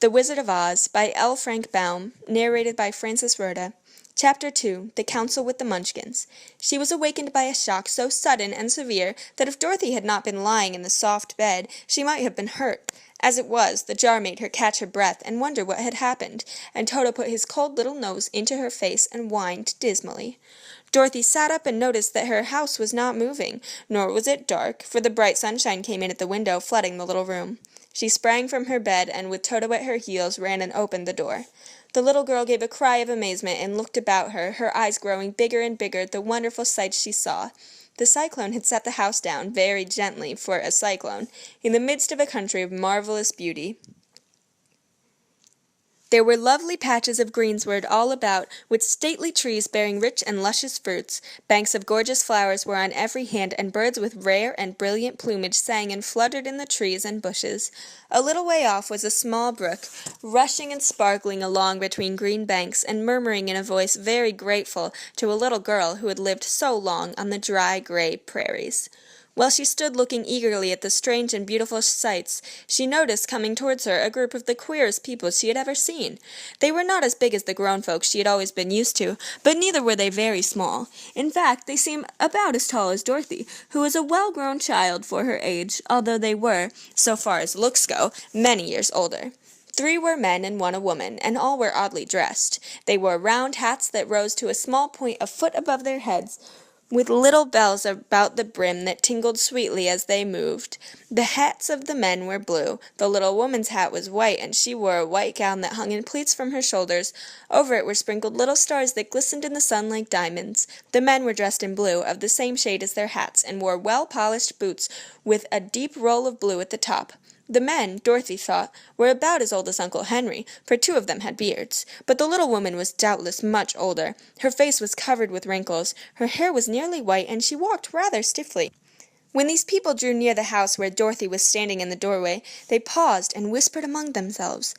The Wizard of Oz by L. Frank Baum, narrated by Francis Rhoda. Chapter 2 The Council with the Munchkins. She was awakened by a shock so sudden and severe that if Dorothy had not been lying in the soft bed, she might have been hurt. As it was, the jar made her catch her breath and wonder what had happened, and Toto put his cold little nose into her face and whined dismally. Dorothy sat up and noticed that her house was not moving, nor was it dark, for the bright sunshine came in at the window, flooding the little room. She sprang from her bed, and with Toto at her heels, ran and opened the door. The little girl gave a cry of amazement and looked about her, her eyes growing bigger and bigger at the wonderful sights she saw. The cyclone had set the house down, very gently for a cyclone, in the midst of a country of marvelous beauty. There were lovely patches of greensward all about, with stately trees bearing rich and luscious fruits. Banks of gorgeous flowers were on every hand, and birds with rare and brilliant plumage sang and fluttered in the trees and bushes. A little way off was a small brook, rushing and sparkling along between green banks, and murmuring in a voice very grateful to a little girl who had lived so long on the dry, gray prairies. While she stood looking eagerly at the strange and beautiful sights, she noticed coming towards her a group of the queerest people she had ever seen. They were not as big as the grown folks she had always been used to, but neither were they very small. In fact, they seemed about as tall as Dorothy, who was a well-grown child for her age, although they were, so far as looks go, many years older. 3 were men and 1 a woman, and all were oddly dressed. They wore round hats that rose to a small point a foot above their heads, with little bells about the brim that tinkled sweetly as they moved. The hats of the men were blue. The little woman's hat was white, and she wore a white gown that hung in pleats from her shoulders. Over it were sprinkled little stars that glistened in the sun like diamonds. The men were dressed in blue, of the same shade as their hats, and wore well-polished boots with a deep roll of blue at the top. The men, Dorothy thought, were about as old as Uncle Henry, for 2 of them had beards. But the little woman was doubtless much older. Her face was covered with wrinkles, her hair was nearly white, and she walked rather stiffly. When these people drew near the house where Dorothy was standing in the doorway, they paused and whispered among themselves,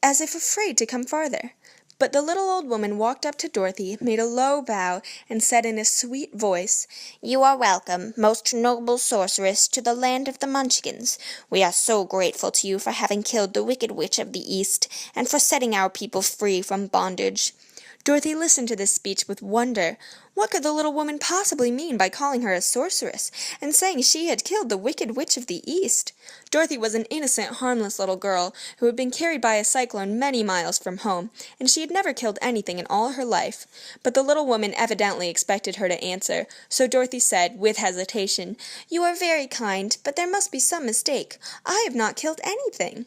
as if afraid to come farther. But the little old woman walked up to Dorothy, made a low bow, and said in a sweet voice, "You are welcome, most noble sorceress, to the land of the Munchkins. We are so grateful to you for having killed the Wicked Witch of the East, and for setting our people free from bondage." Dorothy listened to this speech with wonder. What could the little woman possibly mean by calling her a sorceress, and saying she had killed the Wicked Witch of the East? Dorothy was an innocent, harmless little girl, who had been carried by a cyclone many miles from home, and she had never killed anything in all her life. But the little woman evidently expected her to answer, so Dorothy said, with hesitation, "You are very kind, but there must be some mistake. I have not killed anything."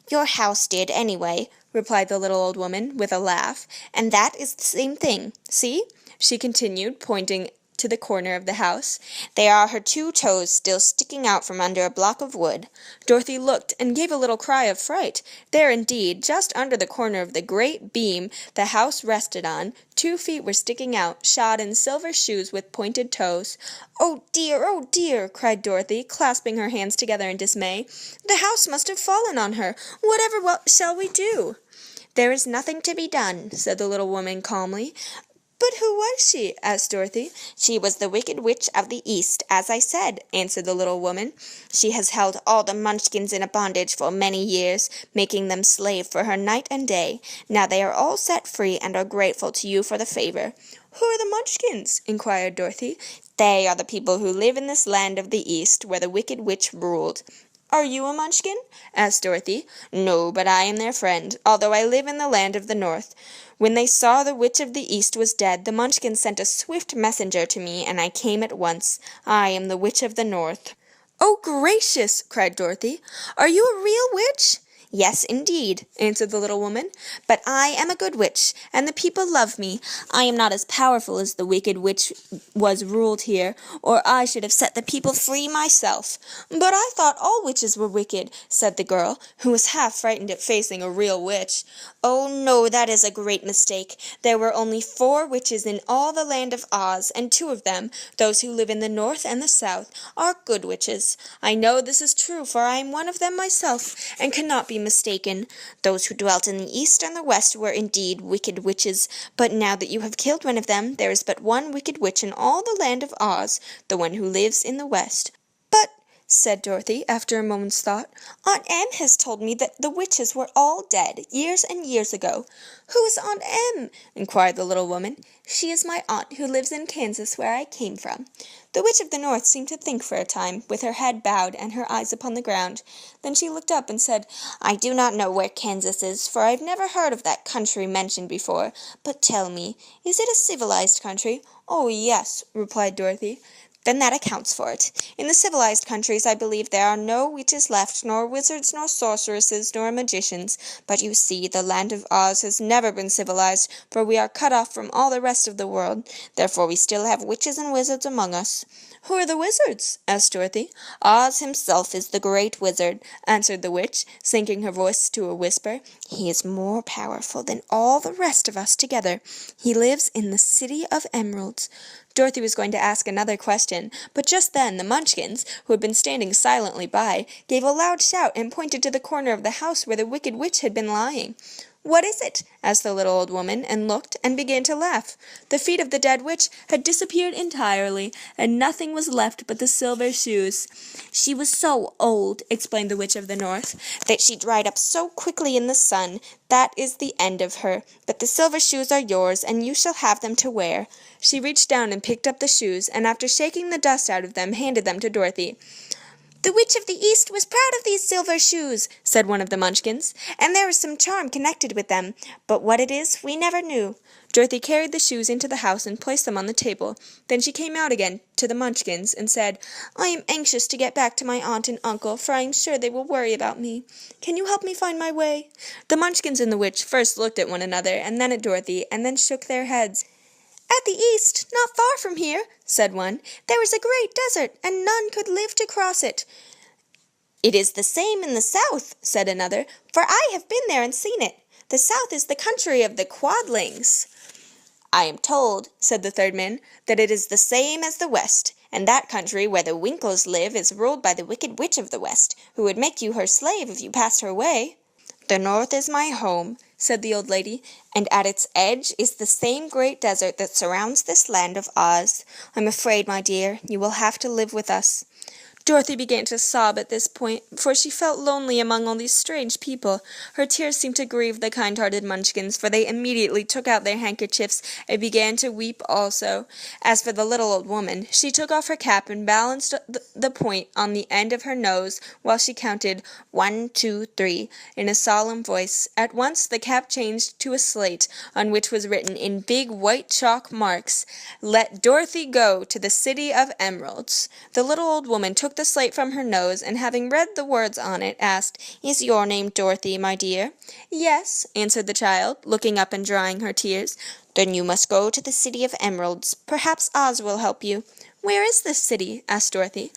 "Your house did, anyway," replied the little old woman, with a laugh, "and that is the same thing. See?" she continued, pointing to the corner of the house. "There are her 2 toes still sticking out from under a block of wood." Dorothy looked and gave a little cry of fright. There indeed, just under the corner of the great beam the house rested on, 2 feet were sticking out, shod in silver shoes with pointed toes. "Oh dear!" cried Dorothy, clasping her hands together in dismay. "The house must have fallen on her. Whatever shall we do?" "There is nothing to be done," said the little woman calmly. "But who was she?" asked Dorothy. "She was the Wicked Witch of the East, as I said," answered the little woman. "She has held all the Munchkins in a bondage for many years, making them slave for her night and day. Now they are all set free and are grateful to you for the favor." "Who are the Munchkins?" inquired Dorothy. "They are the people who live in this land of the East, where the Wicked Witch ruled." "Are you a Munchkin?" asked Dorothy. "No, but I am their friend, although I live in the land of the North. When they saw the Witch of the East was dead, the Munchkins sent a swift messenger to me, and I came at once. I am the Witch of the North." "Oh, gracious!" cried Dorothy. "Are you a real witch?" "Yes, indeed," answered the little woman, "but I am a good witch, and the people love me. I am not as powerful as the Wicked Witch was ruled here, or I should have set the people free myself." "But I thought all witches were wicked," said the girl, who was half frightened at facing a real witch. "Oh, no, that is a great mistake. There were only 4 witches in all the land of Oz, and 2 of them, those who live in the North and the South, are good witches. I know this is true, for I am one of them myself, and cannot be mistaken. Those who dwelt in the East and the West were indeed wicked witches, but now that you have killed one of them, there is but one wicked witch in all the land of Oz, the one who lives in the West." "But said Dorothy, after a moment's thought. "Aunt Em has told me that the witches were all dead, years and years ago." "Who is Aunt Em?" inquired the little woman. "She is my aunt who lives in Kansas, where I came from." The Witch of the North seemed to think for a time, with her head bowed and her eyes upon the ground. Then she looked up and said, "I do not know where Kansas is, for I have never heard of that country mentioned before. But tell me, is it a civilized country?" "Oh, yes," replied Dorothy. "Then that accounts for it. In the civilized countries I believe there are no witches left, nor wizards, nor sorceresses, nor magicians. But you see, the land of Oz has never been civilized, for we are cut off from all the rest of the world. Therefore we still have witches and wizards among us." "Who are the wizards?" asked Dorothy. "Oz himself is the great wizard," answered the witch, sinking her voice to a whisper. "He is more powerful than all the rest of us together. He lives in the City of Emeralds." Dorothy was going to ask another question, but just then the Munchkins, who had been standing silently by, gave a loud shout and pointed to the corner of the house where the Wicked Witch had been lying. "What is it?" asked the little old woman, and looked, and began to laugh. The feet of the dead witch had disappeared entirely, and nothing was left but the silver shoes. "She was so old," explained the Witch of the North, "that she dried up so quickly in the sun. That is the end of her. But the silver shoes are yours, and you shall have them to wear." She reached down and picked up the shoes, and after shaking the dust out of them, handed them to Dorothy. "The Witch of the East was proud of these silver shoes," said one of the Munchkins, "and there is some charm connected with them, but what it is we never knew." Dorothy carried the shoes into the house and placed them on the table. Then she came out again to the Munchkins and said, "I am anxious to get back to my aunt and uncle, for I am sure they will worry about me. Can you help me find my way?" The Munchkins and the witch first looked at one another, and then at Dorothy, and then shook their heads. "At the east, not far from here," said one, "there is a great desert, and none could live to cross it." "It is the same in the south," said another, "for I have been there and seen it. The south is the country of the Quadlings." "I am told," said the third man, "that it is the same as the west, and that country where the Winkles live is ruled by the Wicked Witch of the West, who would make you her slave if you passed her way." "The north is my home," said the old lady, "and at its edge is the same great desert that surrounds this land of Oz. I'm afraid, my dear, you will have to live with us." Dorothy began to sob at this point, for she felt lonely among all these strange people. Her tears seemed to grieve the kind-hearted Munchkins, for they immediately took out their handkerchiefs and began to weep also. As for the little old woman, she took off her cap and balanced the point on the end of her nose while she counted 1, 2, 3 in a solemn voice. At once the cap changed to a slate, on which was written in big white chalk marks, "Let Dorothy go to the City of Emeralds." The little old woman took the slate from her nose, and having read the words on it, asked, "Is your name Dorothy, my dear?" "Yes," answered the child, looking up and drying her tears. "Then you must go to the City of Emeralds. Perhaps Oz will help you." "Where is this city?" asked Dorothy.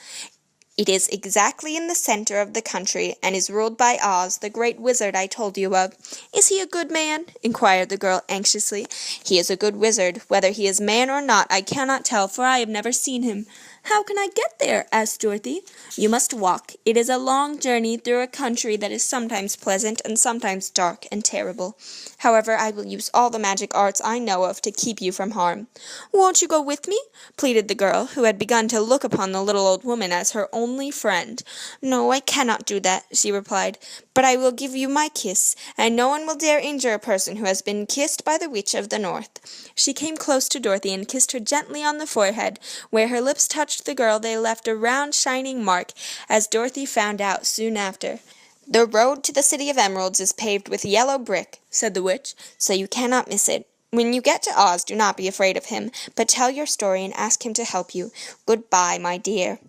"It is exactly in the center of the country, and is ruled by Oz, the great wizard I told you of." "Is he a good man?" inquired the girl anxiously. "He is a good wizard. Whether he is man or not, I cannot tell, for I have never seen him." "How can I get there?" asked Dorothy. "You must walk. It is a long journey through a country that is sometimes pleasant and sometimes dark and terrible. However, I will use all the magic arts I know of to keep you from harm." "Won't you go with me?" pleaded the girl, who had begun to look upon the little old woman as her only friend. "No, I cannot do that," she replied, "but I will give you my kiss, and no one will dare injure a person who has been kissed by the Witch of the North." She came close to Dorothy and kissed her gently on the forehead. Where her lips touched the girl, they left a round shining mark, as Dorothy found out soon after. "The road to the City of Emeralds is paved with yellow brick," said the witch, "so you cannot miss it. When you get to Oz, do not be afraid of him, but tell your story and ask him to help you. Goodbye, my dear."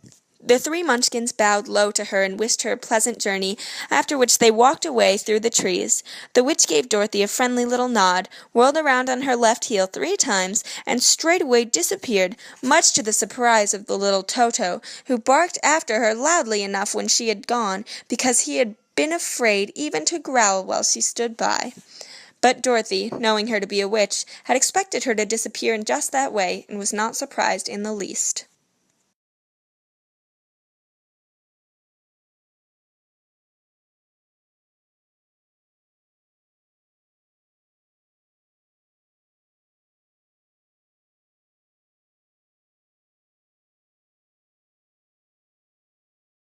The three Munchkins bowed low to her and wished her a pleasant journey, after which they walked away through the trees. The witch gave Dorothy a friendly little nod, whirled around on her left heel 3 times, and straightway disappeared, much to the surprise of the little Toto, who barked after her loudly enough when she had gone, because he had been afraid even to growl while she stood by. But Dorothy, knowing her to be a witch, had expected her to disappear in just that way, and was not surprised in the least.